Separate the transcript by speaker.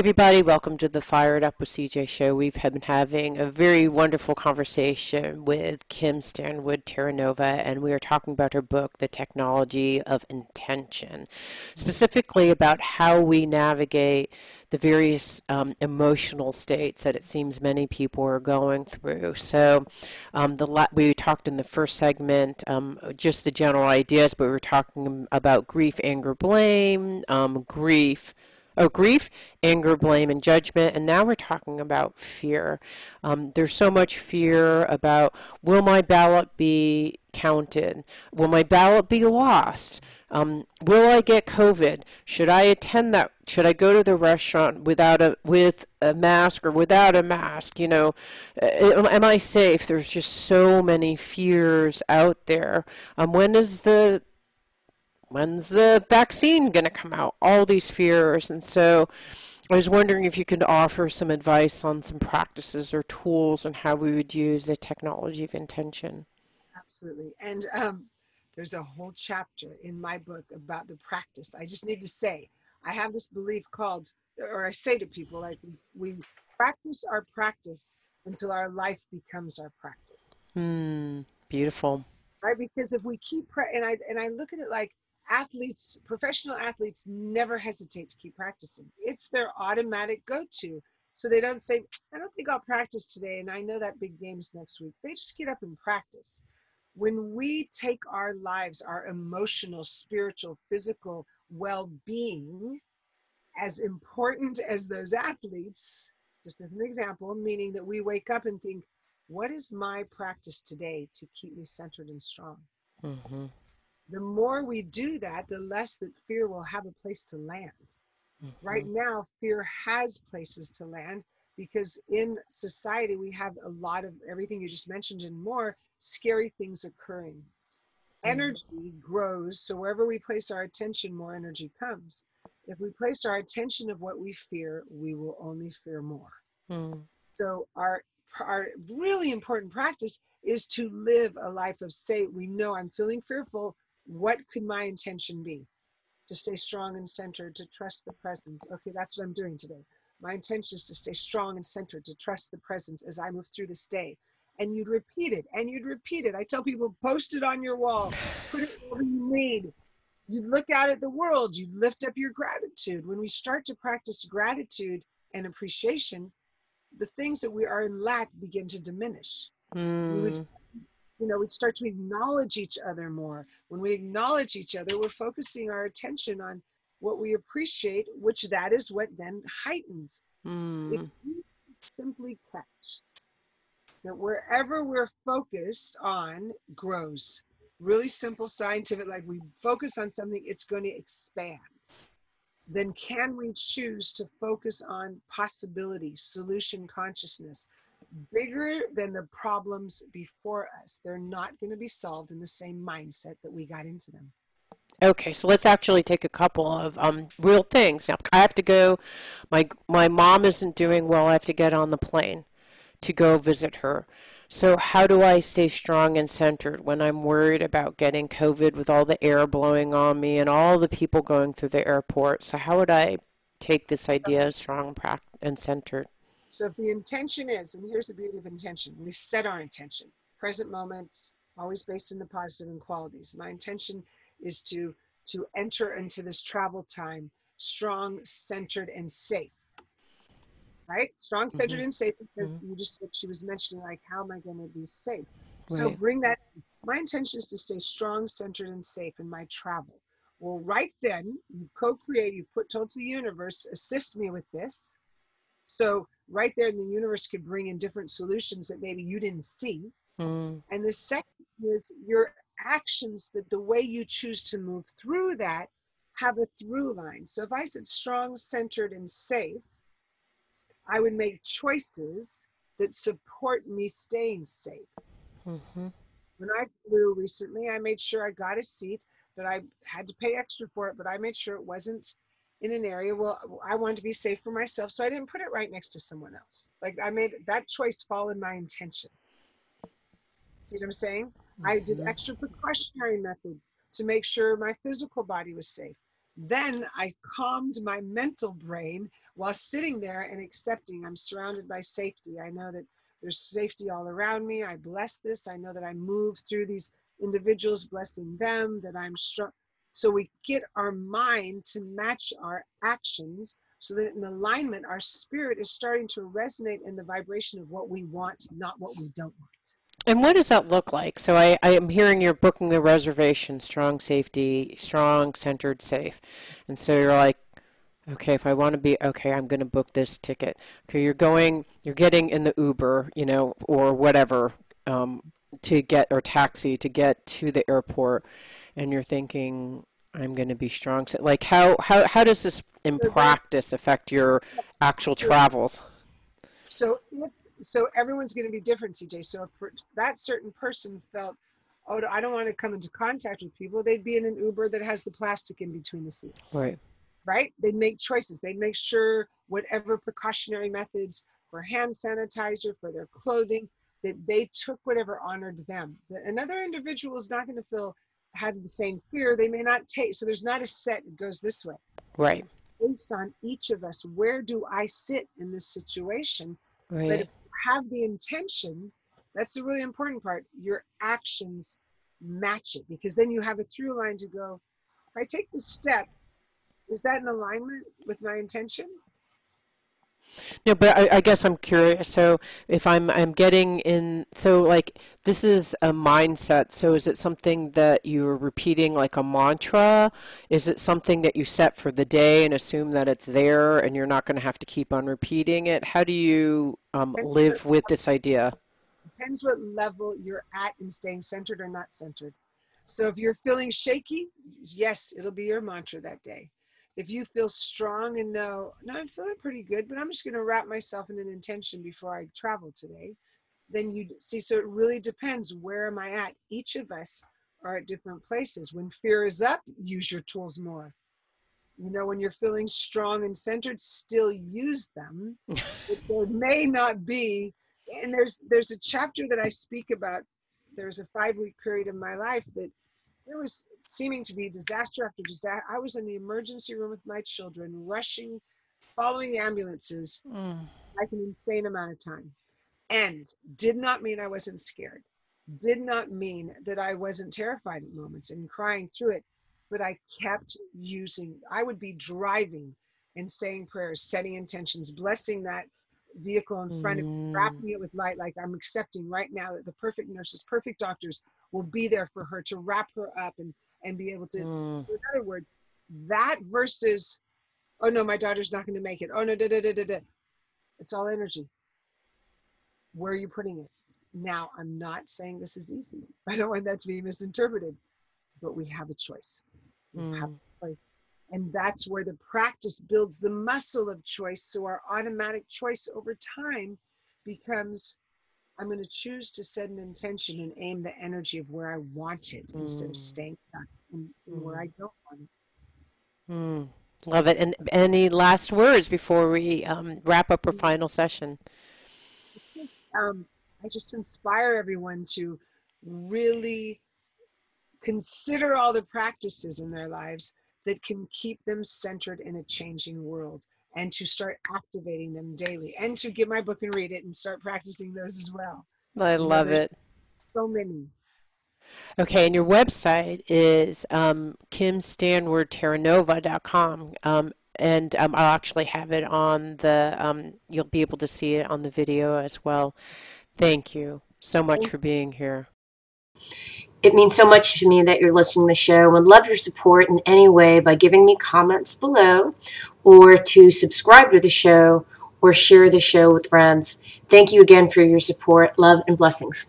Speaker 1: Everybody, welcome to the Fired Up with CJ show. We've been having a very wonderful conversation with Kim Stanwood Terranova, and we are talking about her book, The Technology of Intention, specifically about how we navigate the various emotional states that it seems many people are going through. So, we talked in the first segment just the general ideas, but we were talking about grief, anger, blame, grief, anger, blame, and judgment. And now we're talking about fear. There's so much fear about, will my ballot be counted? Will my ballot be lost? Will I get COVID? Should I attend that? Should I go to the restaurant with a mask or without a mask? Am I safe? There's just so many fears out there. When's the vaccine going to come out? All these fears. And so I was wondering if you could offer some advice on some practices or tools and how we would use the technology of intention.
Speaker 2: Absolutely. And there's a whole chapter in my book about the practice. I just need to say, I have this belief called, or I say to people, like, we practice our practice until our life becomes our practice.
Speaker 1: Beautiful.
Speaker 2: Right? Because if we keep, and I look at it like athletes, professional athletes never hesitate to keep practicing. It's their automatic go-to. So they don't say, I don't think I'll practice today, and I know that big game's next week. They just get up and practice. When we take our lives, our emotional, spiritual, physical well-being as important as those athletes, just as an example, meaning that we wake up and think, what is my practice today to keep me centered and strong?
Speaker 1: Mm-hmm.
Speaker 2: The more we do that, the less that fear will have a place to land. Right now, fear has places to land because in society, we have a lot of everything you just mentioned and more scary things occurring. Energy grows, so wherever we place our attention, more energy comes. If we place our attention of what we fear, we will only fear more. So our really important practice is to live a life of, say, we know I'm feeling fearful. What could my intention be? To stay strong and centered, to trust the presence. Okay, that's what I'm doing today. My intention is to stay strong and centered, to trust the presence as I move through this day. And you'd repeat it, and you'd repeat it. I tell people, post it on your wall, put it wherever you need. You'd look out at the world, you'd lift up your gratitude. When we start to practice gratitude and appreciation, the things that we are in lack begin to diminish. We would we'd start to acknowledge each other more. When we acknowledge each other, we're focusing our attention on what we appreciate, which that is what then heightens. If we simply catch that wherever we're focused on grows, really simple scientific, like we focus on something, it's going to expand. Then can we choose to focus on possibility, solution consciousness, bigger than the problems before us? They're not going to be solved in the same mindset that we got into them.
Speaker 1: Okay, so let's actually take a couple of real things. Now, I have to go. My mom isn't doing well. I have to get on the plane to go visit her. So how do I stay strong and centered when I'm worried about getting COVID with all the air blowing on me and all the people going through the airport? So how would I take this idea of strong and centered?
Speaker 2: So if the intention is, and here's the beauty of intention, we set our intention. Present moments, always based in the positive and qualities. My intention is to enter into this travel time strong, centered, and safe. Right? Strong, centered, and safe, because you just said, she was mentioning, like, how am I going to be safe? So
Speaker 1: Right.
Speaker 2: bring that. My intention is to stay strong, centered, and safe in my travel. Well, right then, you co-create, you told to the universe, assist me with this. So right there, the universe could bring in different solutions that maybe you didn't see. And the second is your actions, that the way you choose to move through that have a through line. So if I said strong, centered, and safe, I would make choices that support me staying safe. When I flew recently, I made sure I got a seat that I had to pay extra for it, but I made sure it wasn't in an area, well, I wanted to be safe for myself, so I didn't put it right next to someone else. Like, I made that choice fall in my intention. You know what I'm saying? I did extra precautionary methods to make sure my physical body was safe. Then I calmed my mental brain while sitting there and accepting I'm surrounded by safety. I know that there's safety all around me. I bless this. I know that I move through these individuals, blessing them, that I'm strong. So we get our mind to match our actions so that in alignment, our spirit is starting to resonate in the vibration of what we want, not what we don't want.
Speaker 1: And what does that look like? So I am hearing you're booking the reservation, strong safety, strong, centered, safe. And so you're like, okay, if I want to be, okay, I'm going to book this ticket. Okay, you're getting in the Uber, or whatever, to get, or taxi to get to the airport, and you're thinking, I'm going to be strong. So, like, how does this in
Speaker 2: So then,
Speaker 1: practice affect your actual
Speaker 2: so,
Speaker 1: travels?
Speaker 2: so, so everyone's going to be different, CJ. So if that certain person felt, oh, I don't want to come into contact with people, they'd be in an Uber that has the plastic in between the seats.
Speaker 1: Right.
Speaker 2: Right? They'd make choices. They'd make sure whatever precautionary methods for hand sanitizer, for their clothing, that they took whatever honored them. Another individual is not going to feel had the same fear. They may not take, so there's not a set, it goes this way.
Speaker 1: Right.
Speaker 2: Based on each of us, where do I sit in this situation? But if
Speaker 1: Right.
Speaker 2: you have the intention, that's the really important part. Your actions match it, because then you have a through line to go, if I take this step, is that in alignment with my intention?
Speaker 1: No, but I guess I'm curious. So if I'm getting in, so like this is a mindset. So is it something that you're repeating like a mantra? Is it something that you set for the day and assume that it's there and you're not going to have to keep on repeating it? How do you
Speaker 2: Depends what,
Speaker 1: live with this idea?
Speaker 2: depends what level you're at in staying centered or not centered. So if you're feeling shaky, yes, it'll be your mantra that day. If you feel strong and know, no, I'm feeling pretty good, but I'm just going to wrap myself in an intention before I travel today, then you see. So it really depends. Where am I at? Each of us are at different places. When fear is up, use your tools more. When you're feeling strong and centered, still use them. But there may not be, and there's a chapter that I speak about. There's a 5-week period in my life that there was seeming to be disaster after disaster. I was in the emergency room with my children, rushing, following ambulances
Speaker 1: Mm,
Speaker 2: like an insane amount of time. And did not mean I wasn't scared. Did not mean that I wasn't terrified at moments and crying through it. But I kept using, I would be driving and saying prayers, setting intentions, blessing that vehicle in front of me,
Speaker 1: mm,
Speaker 2: wrapping it with light, like I'm accepting right now that the perfect nurses, perfect doctors will be there for her to wrap her up and be able to,
Speaker 1: mm,
Speaker 2: in other words, that versus, oh no, my daughter's not going to make it. Oh no, da da da da da. It's all energy. Where are you putting it? Now, I'm not saying this is easy. I don't want that to be misinterpreted, but we have a choice. We have
Speaker 1: mm.
Speaker 2: a choice. And that's where the practice builds the muscle of choice. So our automatic choice over time becomes, I'm going to choose to set an intention and aim the energy of where I want it instead of
Speaker 1: Mm,
Speaker 2: staying stuck in where
Speaker 1: mm,
Speaker 2: I don't want
Speaker 1: mm. Love it. And any last words before we wrap up our
Speaker 2: it.
Speaker 1: final session?
Speaker 2: Um, I just inspire everyone to really consider all the practices in their lives that can keep them centered in a changing world, and to start activating them daily, and to get my book and read it and start practicing those as well.
Speaker 1: I love
Speaker 2: There's
Speaker 1: it.
Speaker 2: so many.
Speaker 1: Okay, and your website is kimstanwoodterranova.com. And I'll actually have it on you'll be able to see it on the video as well. Thank you so much for being here.
Speaker 3: It means so much to me that you're listening to the show. I would love your support in any way by giving me comments below, or to subscribe to the show, or share the show with friends. Thank you again for your support. Love and blessings.